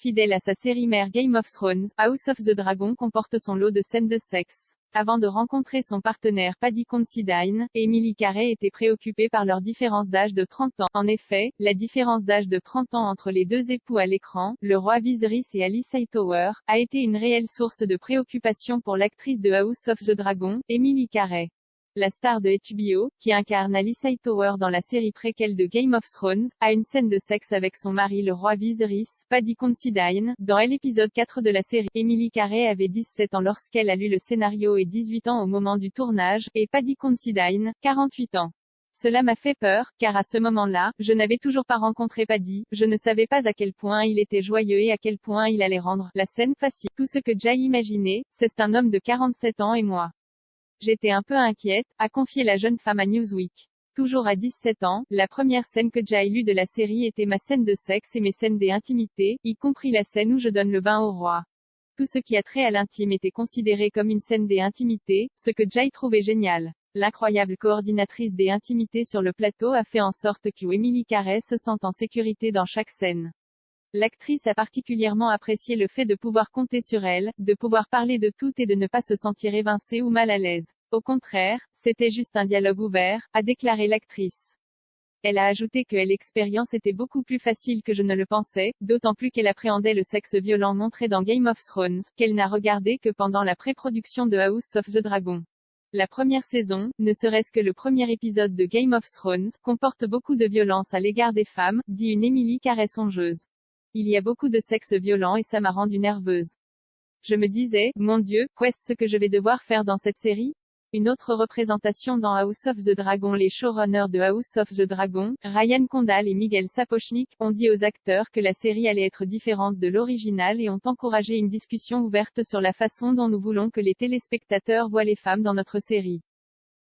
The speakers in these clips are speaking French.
Fidèle à sa série mère Game of Thrones, House of the Dragon comporte son lot de scènes de sexe. Avant de rencontrer son partenaire Paddy Considine, Emily Carey était préoccupée par leur différence d'âge de 30 ans. En effet, la différence d'âge de 30 ans entre les deux époux à l'écran, le roi Viserys et Alice Hightower, a été une réelle source de préoccupation pour l'actrice de House of the Dragon, Emily Carey. La star de HBO, qui incarne Alice Hightower dans la série préquelle de Game of Thrones, a une scène de sexe avec son mari le roi Viserys, Paddy Considine, dans l'épisode 4 de la série. Emily Carey avait 17 ans lorsqu'elle a lu le scénario et 18 ans au moment du tournage, et Paddy Considine, 48 ans. Cela m'a fait peur, car à ce moment-là, je n'avais toujours pas rencontré Paddy, je ne savais pas à quel point il était joyeux et à quel point il allait rendre la scène facile. Tout ce que Jay imaginait, c'est un homme de 47 ans et moi. J'étais un peu inquiète, a confié la jeune femme à Newsweek. Toujours à 17 ans, la première scène que Jay lut de la série était ma scène de sexe et mes scènes d'intimité, y compris la scène où je donne le bain au roi. Tout ce qui a trait à l'intime était considéré comme une scène d'intimité, ce que Jay trouvait génial. L'incroyable coordinatrice des intimités sur le plateau a fait en sorte que Emily Carey se sente en sécurité dans chaque scène. L'actrice a particulièrement apprécié le fait de pouvoir compter sur elle, de pouvoir parler de tout et de ne pas se sentir évincée ou mal à l'aise. Au contraire, c'était juste un dialogue ouvert, a déclaré l'actrice. Elle a ajouté que l'expérience était beaucoup plus facile que je ne le pensais, d'autant plus qu'elle appréhendait le sexe violent montré dans Game of Thrones, qu'elle n'a regardé que pendant la pré-production de House of the Dragon. La première saison, ne serait-ce que le premier épisode de Game of Thrones, comporte beaucoup de violence à l'égard des femmes, dit une Emily Carey songeuse. Il y a beaucoup de sexe violent et ça m'a rendue nerveuse. Je me disais, mon Dieu, qu'est-ce que je vais devoir faire dans cette série? Une autre représentation dans House of the Dragon. Les showrunners de House of the Dragon, Ryan Condal et Miguel Sapochnik, ont dit aux acteurs que la série allait être différente de l'original et ont encouragé une discussion ouverte sur la façon dont nous voulons que les téléspectateurs voient les femmes dans notre série.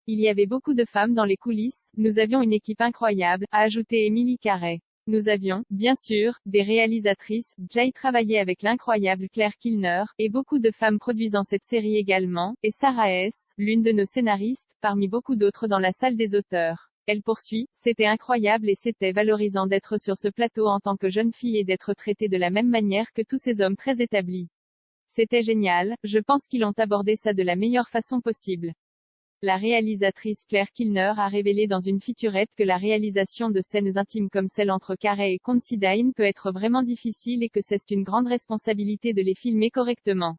Il y avait beaucoup de femmes dans les coulisses, nous avions une équipe incroyable, a ajouté Emily Carey. Nous avions, bien sûr, des réalisatrices, Jay travaillait avec l'incroyable Claire Kilner, et beaucoup de femmes produisant cette série également, et Sarah S., l'une de nos scénaristes, parmi beaucoup d'autres dans la salle des auteurs. Elle poursuit, c'était incroyable et c'était valorisant d'être sur ce plateau en tant que jeune fille et d'être traitée de la même manière que tous ces hommes très établis. C'était génial, je pense qu'ils ont abordé ça de la meilleure façon possible. La réalisatrice Claire Kilner a révélé dans une featurette que la réalisation de scènes intimes comme celle entre Carey et Considine peut être vraiment difficile et que c'est une grande responsabilité de les filmer correctement.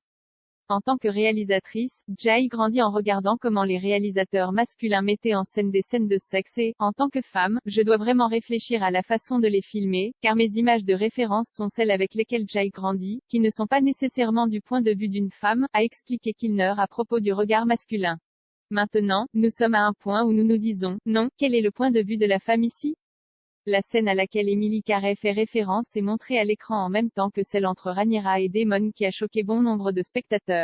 En tant que réalisatrice, Jay grandit en regardant comment les réalisateurs masculins mettaient en scène des scènes de sexe et, en tant que femme, je dois vraiment réfléchir à la façon de les filmer, car mes images de référence sont celles avec lesquelles Jay grandit, qui ne sont pas nécessairement du point de vue d'une femme, a expliqué Kilner à propos du regard masculin. Maintenant, nous sommes à un point où nous nous disons, non, quel est le point de vue de la femme ici? La scène à laquelle Emily Carey fait référence est montrée à l'écran en même temps que celle entre Rhaenyra et Daemon qui a choqué bon nombre de spectateurs.